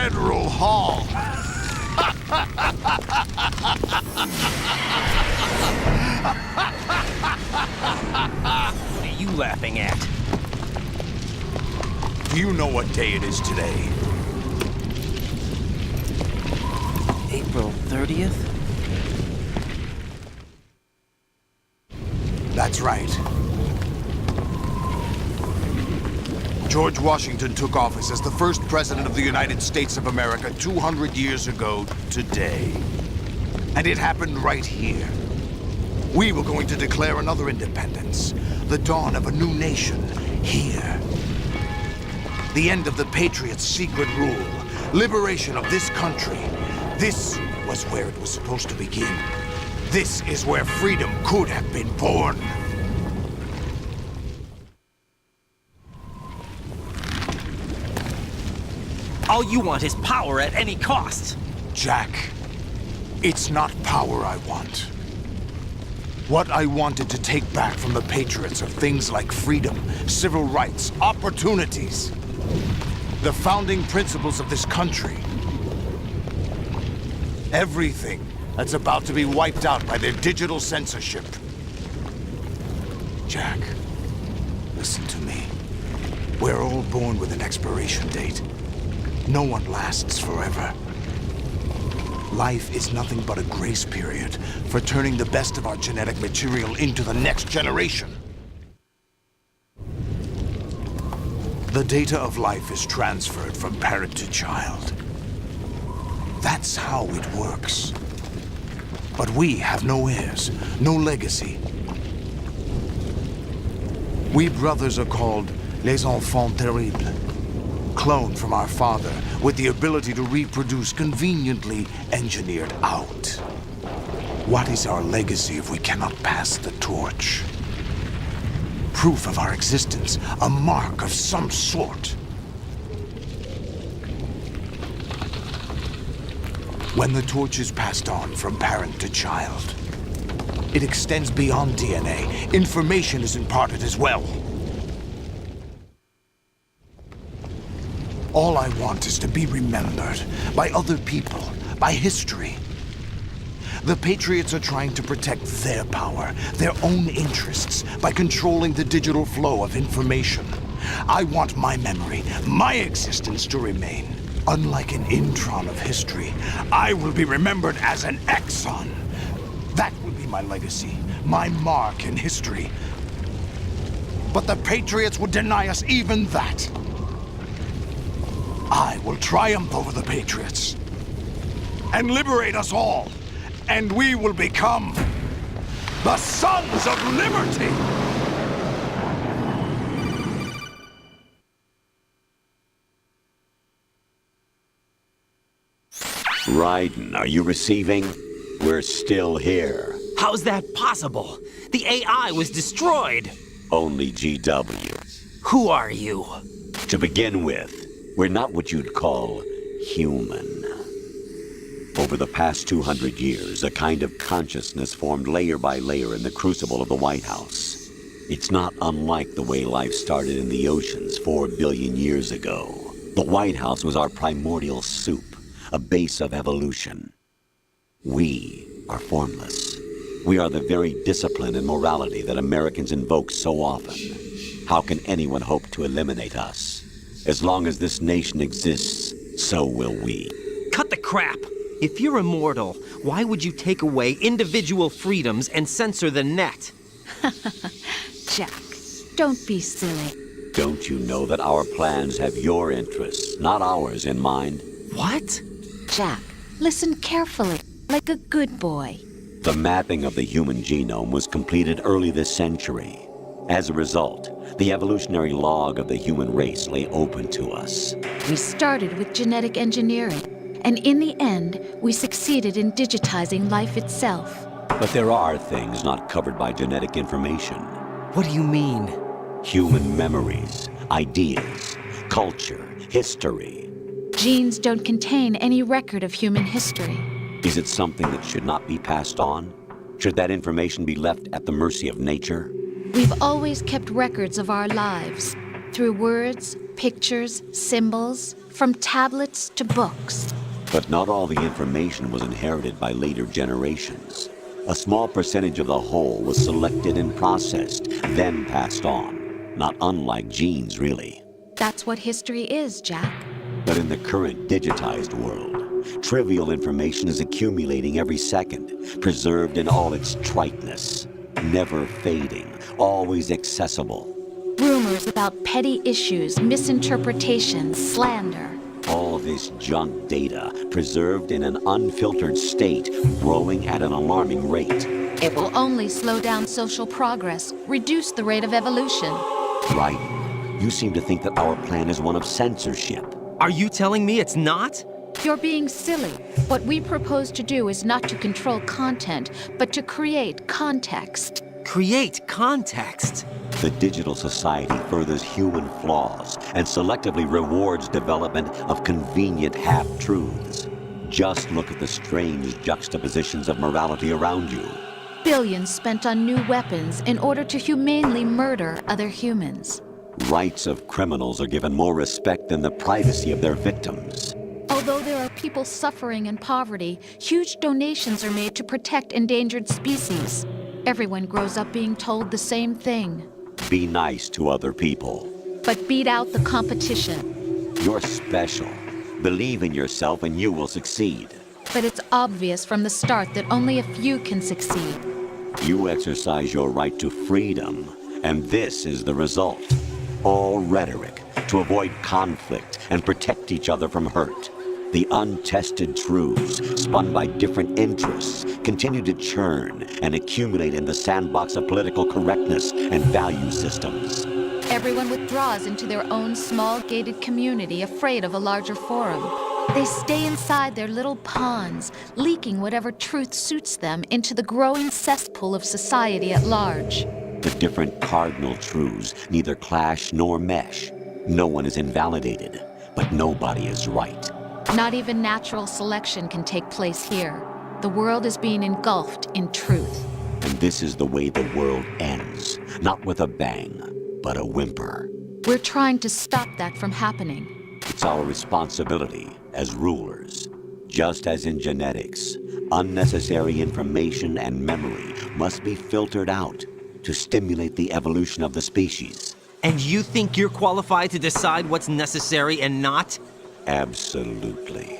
Federal Hall. What are you laughing at? Do you know what day it is today? April 30th? That's right. George Washington took office as the first president of the United States of America 200 years ago today. And it happened right here. We were going to declare another independence, the dawn of a new nation, here. The end of the Patriots' secret rule, liberation of this country. This was where it was supposed to begin. This is where freedom could have been born. All you want is power at any cost. Jack, it's not power I want. What I wanted to take back from the Patriots are things like freedom, civil rights, opportunities. The founding principles of this country. Everything that's about to be wiped out by their digital censorship. Jack, listen to me. We're all born with an expiration date. No one lasts forever. Life is nothing but a grace period for turning the best of our genetic material into the next generation. The data of life is transferred from parent to child. That's how it works. But we have no heirs, no legacy. We brothers are called les enfants terribles. Cloned from our father, with the ability to reproduce conveniently engineered out. What is our legacy if we cannot pass the torch? Proof of our existence, a mark of some sort. When the torch is passed on from parent to child, it extends beyond DNA. Information is imparted as well. All I want is to be remembered by other people, by history. The Patriots are trying to protect their power, their own interests, by controlling the digital flow of information. I want my memory, my existence to remain. Unlike an intron of history, I will be remembered as an exon. That will be my legacy, my mark in history. But the Patriots would deny us even that. I will triumph over the Patriots and liberate us all, and we will become the Sons of Liberty! Raiden, are you receiving? We're still here. How's that possible? The AI was destroyed. Only GW. Who are you? To begin with, we're not what you'd call human. Over the past 200 years, a kind of consciousness formed layer by layer in the crucible of the White House. It's not unlike the way life started in the oceans 4 billion years ago. The White House was our primordial soup, a base of evolution. We are formless. We are the very discipline and morality that Americans invoke so often. How can anyone hope to eliminate us? As long as this nation exists, so will we. Cut the crap! If you're immortal, why would you take away individual freedoms and censor the net? Jack, don't be silly. Don't you know that our plans have your interests, not ours, in mind? What? Jack, listen carefully, like a good boy. The mapping of the human genome was completed early this century. As a result, the evolutionary log of the human race lay open to us. We started with genetic engineering, and in the end, we succeeded in digitizing life itself. But there are things not covered by genetic information. What do you mean? Human memories, ideas, culture, history. Genes don't contain any record of human history. Is it something that should not be passed on? Should that information be left at the mercy of nature? We've always kept records of our lives. through words, pictures, symbols, from tablets to books. But not all the information was inherited by later generations. A small percentage of the whole was selected and processed, then passed on. Not unlike genes, really. That's what history is, Jack. But in the current digitized world, trivial information is accumulating every second, preserved in all its triteness, never fading, always accessible. Rumors about petty issues, misinterpretations, slander. All this junk data, preserved in an unfiltered state, growing at an alarming rate. It will only slow down social progress, reduce the rate of evolution. Right. You seem to think that our plan is one of censorship. Are you telling me it's not? You're being silly. What we propose to do is not to control content, but to create context. Create context. The digital society furthers human flaws and selectively rewards development of convenient half-truths. Just look at the strange juxtapositions of morality around you. Billions spent on new weapons in order to humanely murder other humans. Rights of criminals are given more respect than the privacy of their victims. Although there are people suffering in poverty, huge donations are made to protect endangered species. Everyone grows up being told the same thing. Be nice to other people. But beat out the competition. You're special. Believe in yourself and you will succeed. But it's obvious from the start that only a few can succeed. You exercise your right to freedom, and this is the result. All rhetoric to avoid conflict and protect each other from hurt. The untested truths, spun by different interests, continue to churn and accumulate in the sandbox of political correctness and value systems. Everyone withdraws into their own small gated community, afraid of a larger forum. They stay inside their little ponds, leaking whatever truth suits them into the growing cesspool of society at large. The different cardinal truths neither clash nor mesh. No one is invalidated, but nobody is right. Not even natural selection can take place here. The world is being engulfed in truth. And this is the way the world ends. Not with a bang, but a whimper. We're trying to stop that from happening. It's our responsibility as rulers. Just as in genetics, unnecessary information and memory must be filtered out to stimulate the evolution of the species. And you think you're qualified to decide what's necessary and not? Absolutely.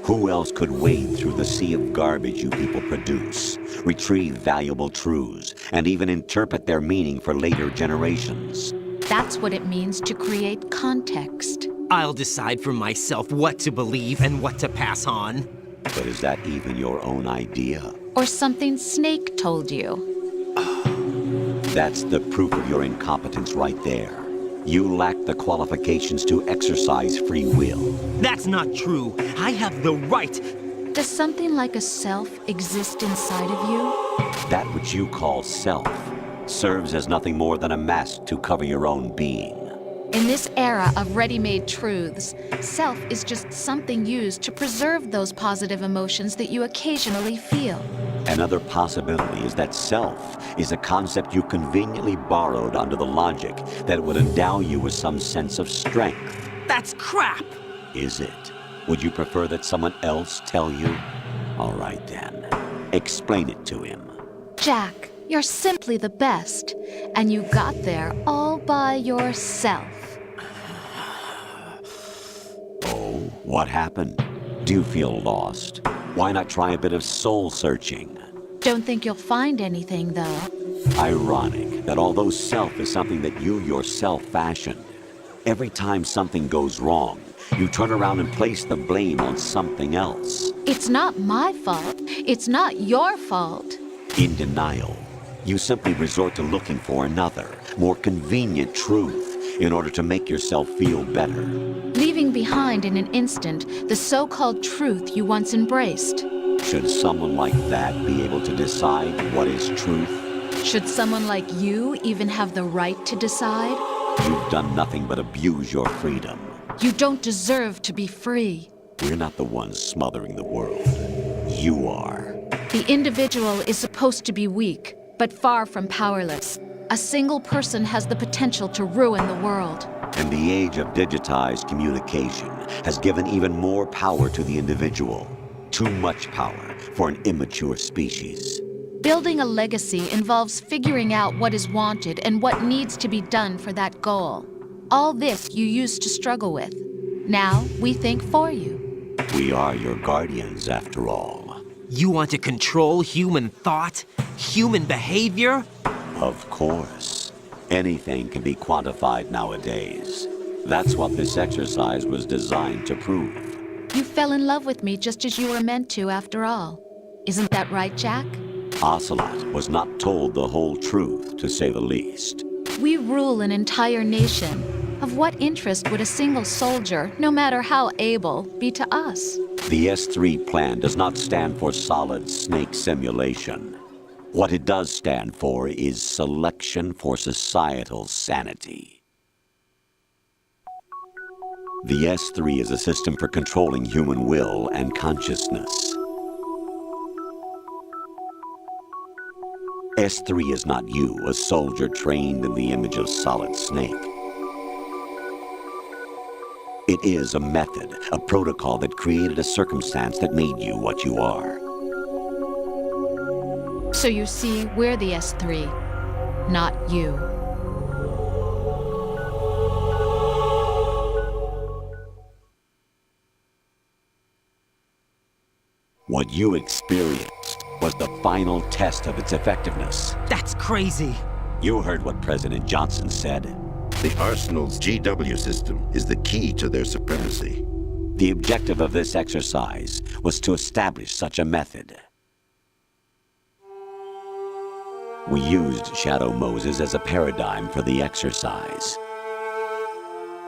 Who else could wade through the sea of garbage you people produce, retrieve valuable truths, and even interpret their meaning for later generations? That's what it means to create context. I'll decide for myself what to believe and what to pass on. But is that even your own idea? Or something Snake told you. That's the proof of your incompetence right there. You lack the qualifications to exercise free will. That's not true. I have the right. Does something like a self exist inside of you? That which you call self serves as nothing more than a mask to cover your own being. In this era of ready-made truths, self is just something used to preserve those positive emotions that you occasionally feel. Another possibility is that self is a concept you conveniently borrowed under the logic that it would endow you with some sense of strength. That's crap! Is it? Would you prefer that someone else tell you? All right then. Explain it to him. Jack, you're simply the best, and you got there all by yourself. Oh, what happened? Do you feel lost? Why not try a bit of soul searching? Don't think you'll find anything, though. Ironic that although self is something that you yourself fashioned, every time something goes wrong, you turn around and place the blame on something else. It's not my fault. It's not your fault. In denial, you simply resort to looking for another, more convenient truth in order to make yourself feel better. Leaving behind in an instant the so-called truth you once embraced. Should someone like that be able to decide what is truth? Should someone like you even have the right to decide? You've done nothing but abuse your freedom. You don't deserve to be free. We're not the ones smothering the world. You are. The individual is supposed to be weak, but far from powerless. A single person has the potential to ruin the world. And the age of digitized communication has given even more power to the individual. Too much power for an immature species. Building a legacy involves figuring out what is wanted and what needs to be done for that goal. All this you used to struggle with. Now we think for you. We are your guardians, after all. You want to control human thought? Human behavior? Of course. Anything can be quantified nowadays. That's what this exercise was designed to prove. You fell in love with me just as you were meant to, after all. Isn't that right, Jack? Ocelot was not told the whole truth, to say the least. We rule an entire nation. Of what interest would a single soldier, no matter how able, be to us? The S3 plan does not stand for solid snake simulation. What it does stand for is selection for societal sanity. The S3 is a system for controlling human will and consciousness. S3 is not you, a soldier trained in the image of Solid Snake. It is a method, a protocol that created a circumstance that made you what you are. So you see, we're the S3, not you. What you experienced was the final test of its effectiveness. That's crazy. You heard what President Johnson said. The Arsenal's GW system is the key to their supremacy. The objective of this exercise was to establish such a method. We used Shadow Moses as a paradigm for the exercise.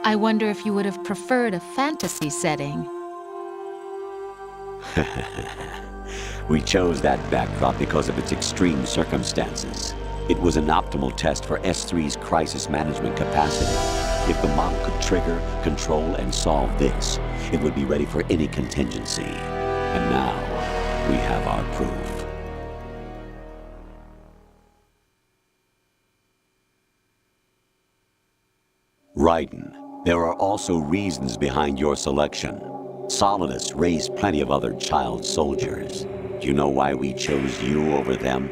I wonder if you would have preferred a fantasy setting. We chose that backdrop because of its extreme circumstances. It was an optimal test for S3's crisis management capacity. If the model could trigger, control, and solve this, it would be ready for any contingency. And now, we have our proof. Raiden, there are also reasons behind your selection. Solidus raised plenty of other child soldiers. Do you know why we chose you over them?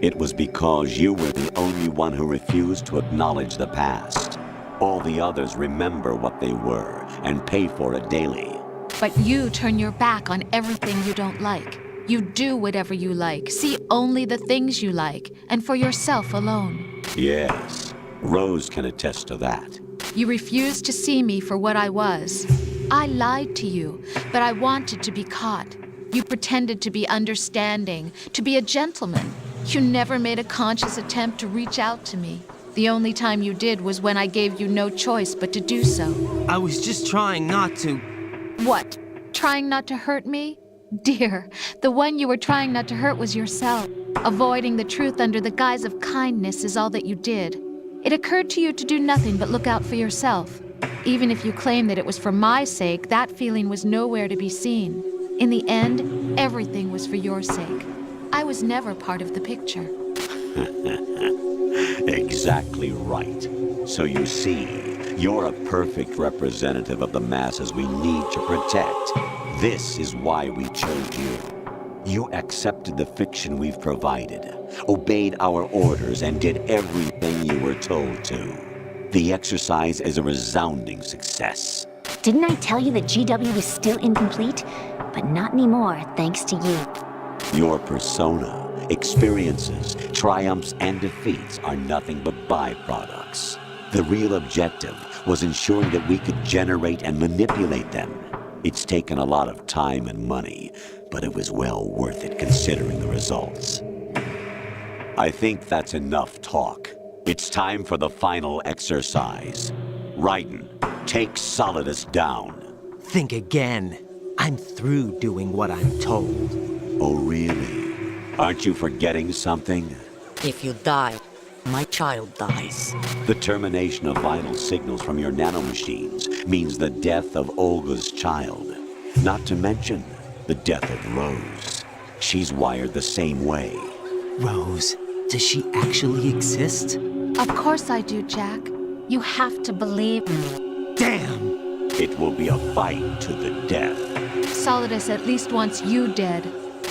It was because you were the only one who refused to acknowledge the past. All the others remember what they were and pay for it daily. But you turn your back on everything you don't like. You do whatever you like, see only the things you like, and for yourself alone. Yes, Rose can attest to that. You refused to see me for what I was. I lied to you, but I wanted to be caught. You pretended to be understanding, to be a gentleman. You never made a conscious attempt to reach out to me. The only time you did was when I gave you no choice but to do so. I was just trying not to. What? Trying not to hurt me? Dear, the one you were trying not to hurt was yourself. Avoiding the truth under the guise of kindness is all that you did. It occurred to you to do nothing but look out for yourself. Even if you claim that it was for my sake, that feeling was nowhere to be seen. In the end, everything was for your sake. I was never part of the picture. Exactly right. So you see, you're a perfect representative of the masses we need to protect. This is why we chose you. You accepted the fiction we've provided, obeyed our orders, and did everything you were told to. The exercise is a resounding success. Didn't I tell you that GW is still incomplete? But not anymore, thanks to you. Your persona, experiences, triumphs, and defeats are nothing but byproducts. The real objective was ensuring that we could generate and manipulate them. It's taken a lot of time and money, but it was well worth it considering the results. I think that's enough talk. It's time for the final exercise. Raiden, take Solidus down. Think again. I'm through doing what I'm told. Oh, really? Aren't you forgetting something? If you die, my child dies. The termination of vital signals from your nanomachines means the death of Olga's child. Not to mention the death of Rose. She's wired the same way. Rose, does she actually exist? Of course I do, Jack. You have to believe. Damn! It will be a fight to the death. Solidus at least wants you dead.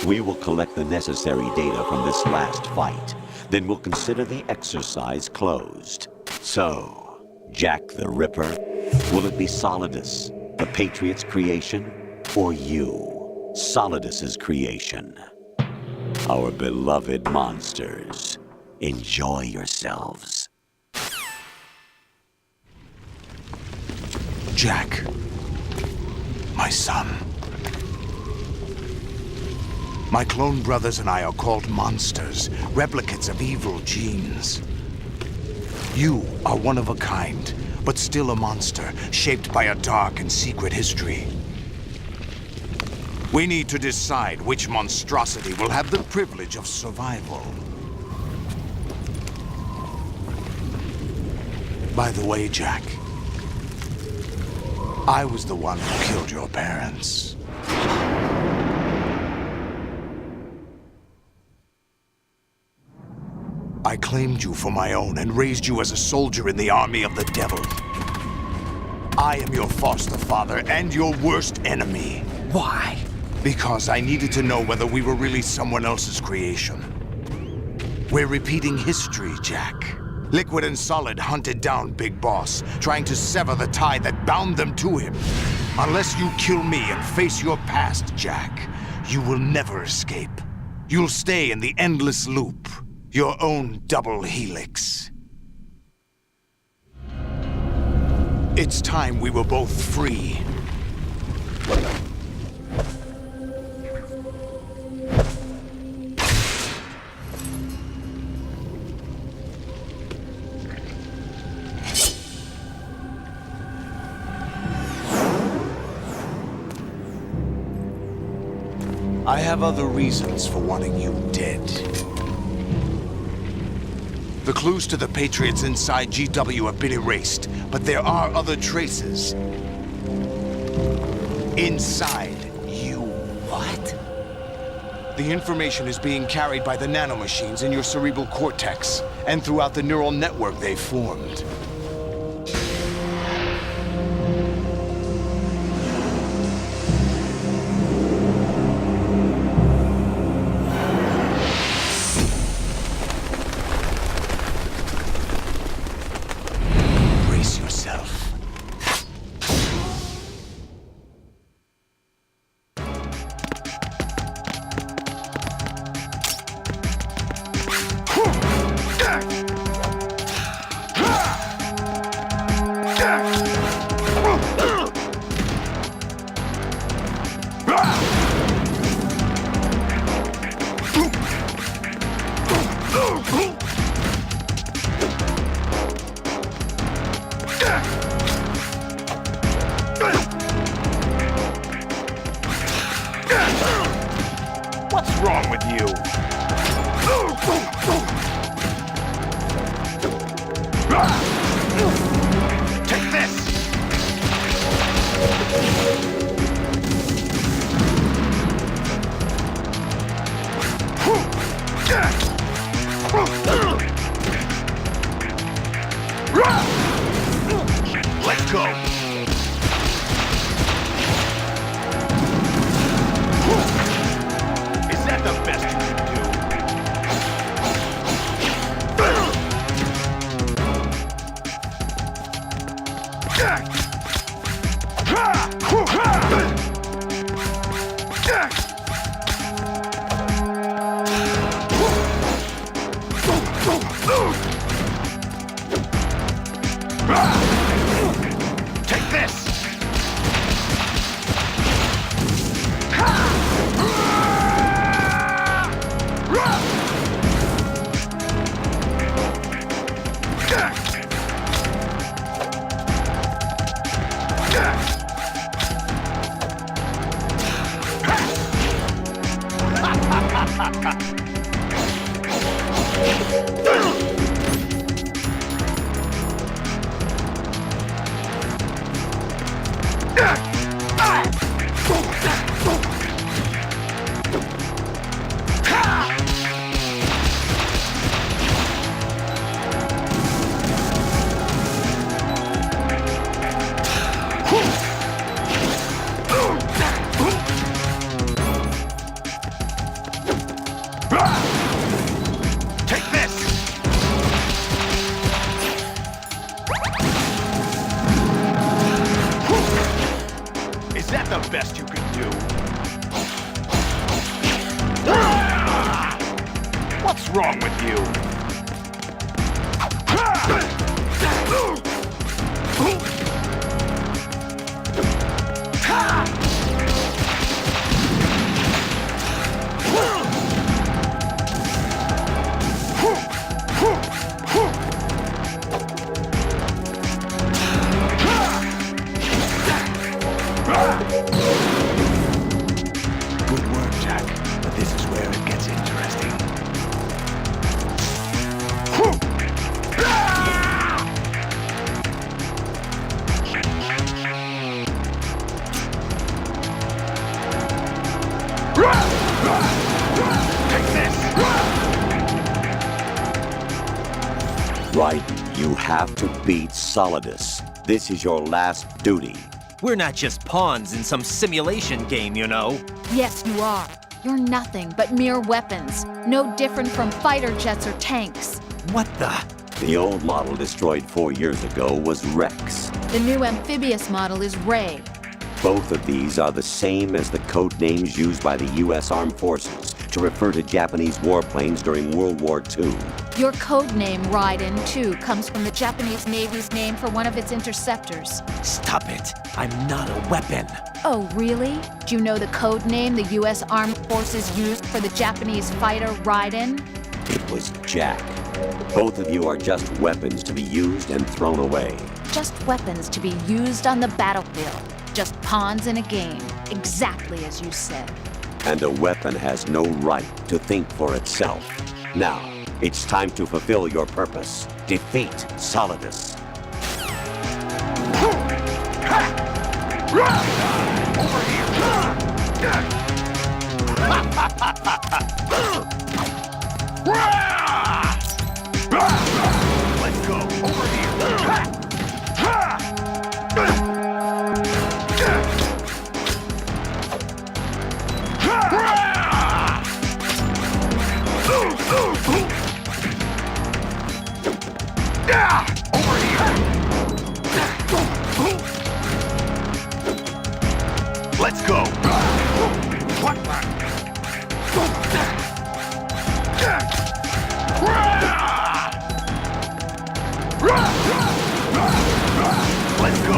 We will collect the necessary data from this last fight. Then we'll consider the exercise closed. So, Jack the Ripper, will it be Solidus, the Patriot's creation, or you, Solidus's creation? Our beloved monsters, enjoy yourselves. Jack, my son. My clone brothers and I are called monsters, replicates of evil genes. You are one of a kind, but still a monster, shaped by a dark and secret history. We need to decide which monstrosity will have the privilege of survival. By the way, Jack, I was the one who killed your parents. I claimed you for my own and raised you as a soldier in the army of the devil. I am your foster father and your worst enemy. Why? Because I needed to know whether we were really someone else's creation. We're repeating history, Jack. Liquid and Solid hunted down Big Boss, trying to sever the tie that bound them to him. Unless you kill me and face your past, Jack, you will never escape. You'll stay in the endless loop. Your own double helix. It's time we were both free. I have other reasons for wanting you dead. The clues to the Patriots inside GW have been erased, but there are other traces. Inside you. What? The information is being carried by the nanomachines in your cerebral cortex, and throughout the neural network they've formed. What's wrong with you? Take this! Let's go! Is that the best you can do? Take this! Is that the best you can do? What's wrong with you? Good work, Jack. But this is where it gets interesting. Take this! Raiden, you have to beat Solidus. This is your last duty. We're not just pawns in some simulation game, you know. Yes, you are. You're nothing but mere weapons. No different from fighter jets or tanks. What the? The old model destroyed 4 years ago was Rex. The new amphibious model is Ray. Both of these are the same as the code names used by the U.S. Armed Forces to refer to Japanese warplanes during World War II. Your code name, Raiden, too, comes from the Japanese Navy's name for one of its interceptors. Stop it. I'm not a weapon. Oh, really? Do you know the code name the U.S. Armed Forces used for the Japanese fighter Raiden? It was Jack. Both of you are just weapons to be used and thrown away. Just weapons to be used on the battlefield. Just pawns in a game. Exactly as you said. And a weapon has no right to think for itself. Now, it's time to fulfill your purpose. Defeat Solidus. Let's go! Over here! Over here! Let's go! What? Let's go!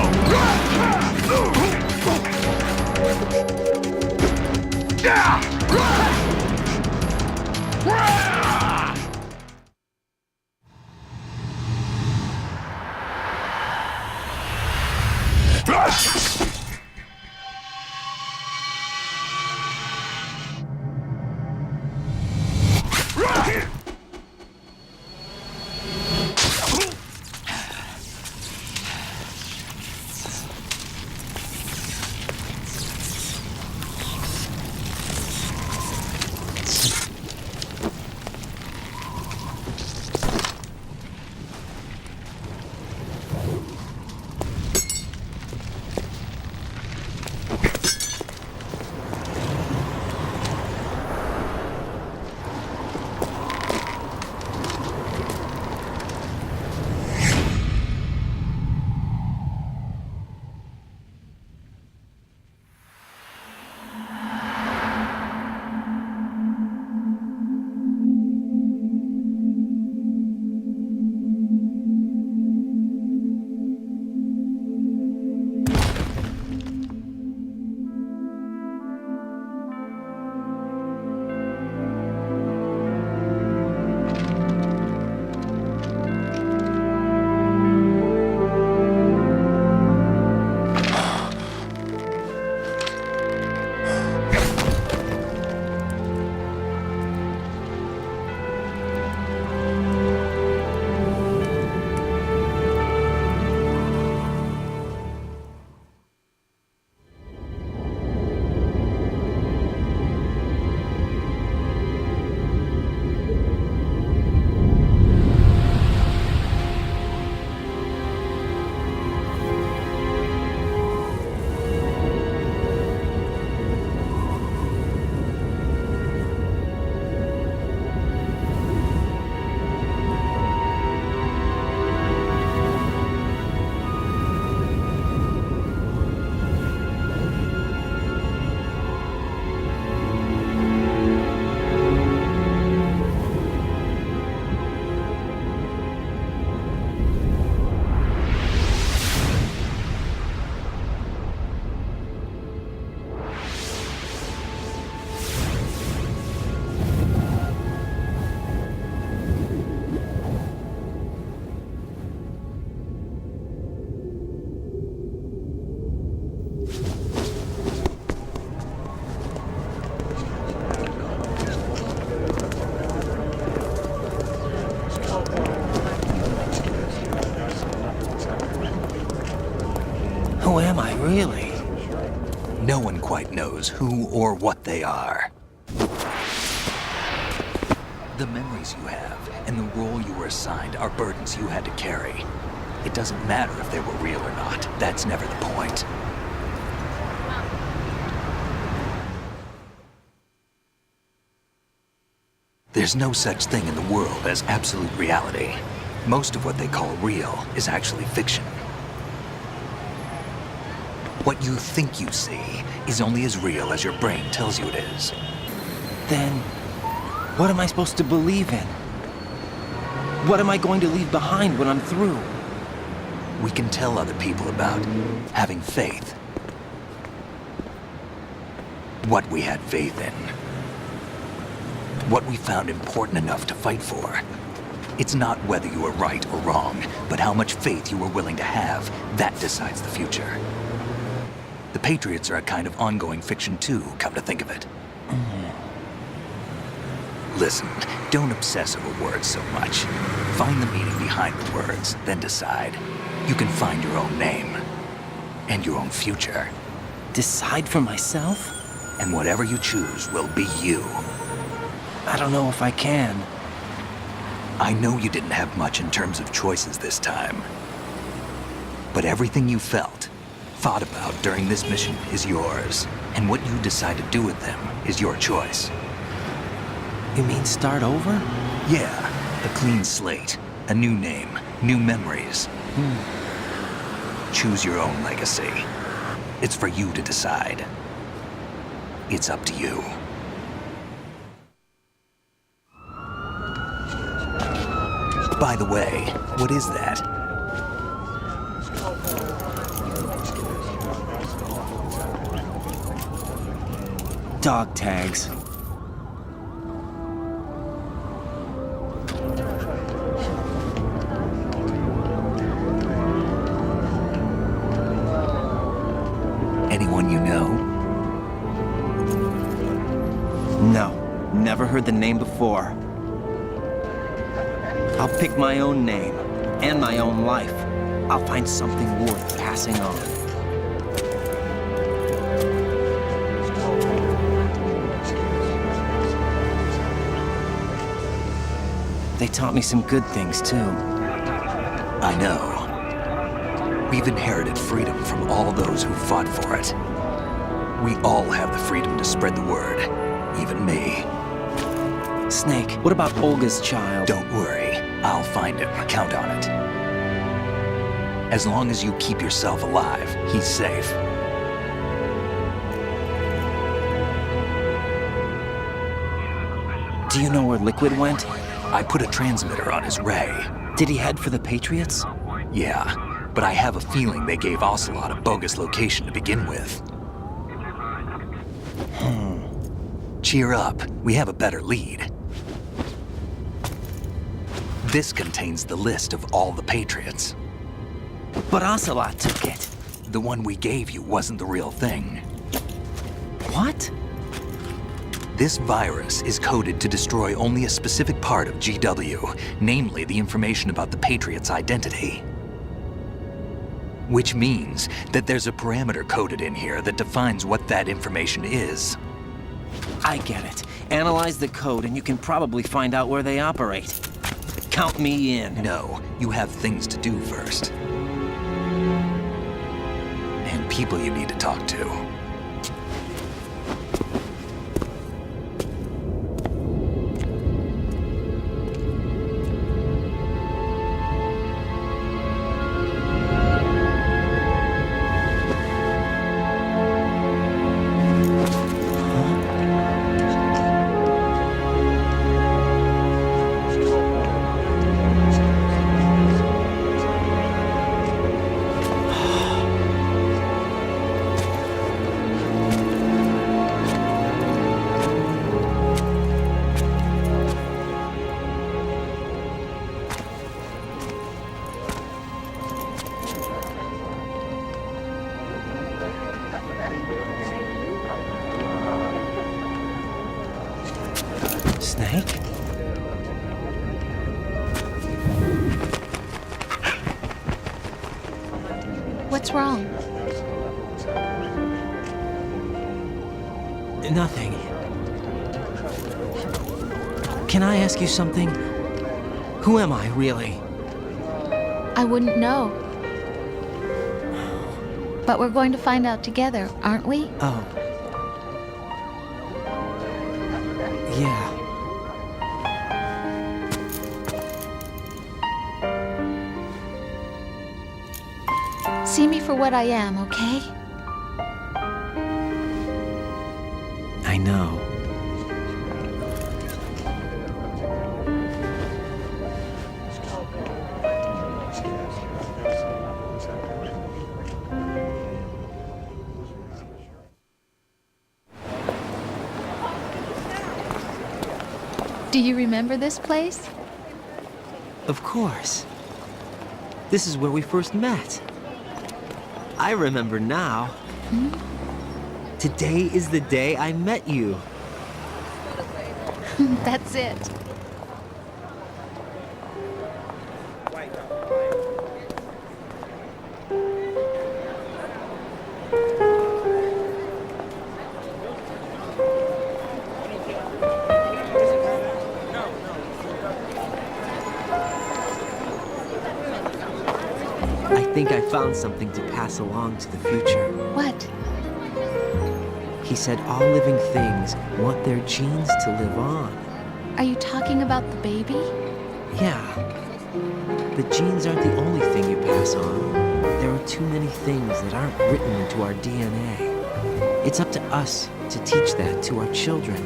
No one quite knows who or what they are. The memories you have and the role you were assigned are burdens you had to carry. It doesn't matter if they were real or not. That's never the point. There's no such thing in the world as absolute reality. Most of what they call real is actually fiction. What you think you see is only as real as your brain tells you it is. Then, what am I supposed to believe in? What am I going to leave behind when I'm through? We can tell other people about having faith. What we had faith in. What we found important enough to fight for. It's not whether you were right or wrong, but how much faith you were willing to have. That decides the future. The Patriots are a kind of ongoing fiction too, come to think of it. Listen, don't obsess over words so much. Find the meaning behind the words, then decide. You can find your own name. And your own future. Decide for myself? And whatever you choose will be you. I don't know if I can. I know you didn't have much in terms of choices this time. But everything you felt, thought about during this mission is yours. And what you decide to do with them is your choice. You mean start over? Yeah, a clean slate, a new name, new memories. Choose your own legacy. It's for you to decide. It's up to you. By the way, what is that? Dog tags. Anyone you know? No, never heard the name before. I'll pick my own name, and my own life. I'll find something worth passing on. They taught me some good things, too. I know. We've inherited freedom from all those who fought for it. We all have the freedom to spread the word, even me. Snake, what about Olga's child? Don't worry, I'll find him. Count on it. As long as you keep yourself alive, he's safe. Do you know where Liquid went? I put a transmitter on his ray. Did he head for the Patriots? Yeah, but I have a feeling they gave Ocelot a bogus location to begin with. Cheer up, we have a better lead. This contains the list of all the Patriots. But Ocelot took it. The one we gave you wasn't the real thing. What? This virus is coded to destroy only a specific part of GW, namely the information about the Patriots' identity. Which means that there's a parameter coded in here that defines what that information is. I get it. Analyze the code and you can probably find out where they operate. Count me in. No, you have things to do first. And people you need to talk to. Snake? What's wrong? Nothing. Can I ask you something? Who am I, really? I wouldn't know. But we're going to find out together, aren't we? Oh. Yeah. See me for what I am, okay? I know. Do you remember this place? Of course. This is where we first met. I remember now. Today is the day I met you. That's it. I think I found something to pass along to the future. What? He said all living things want their genes to live on. Are you talking about the baby? Yeah. The genes aren't the only thing you pass on. There are too many things that aren't written into our DNA. It's up to us to teach that to our children.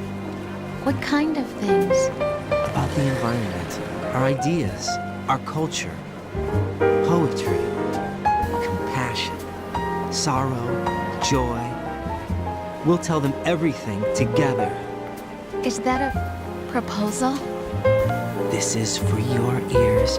What kind of things? About the environment, our ideas, our culture, poetry, compassion, sorrow, joy. We'll tell them everything together. Is that a proposal? This is for your ears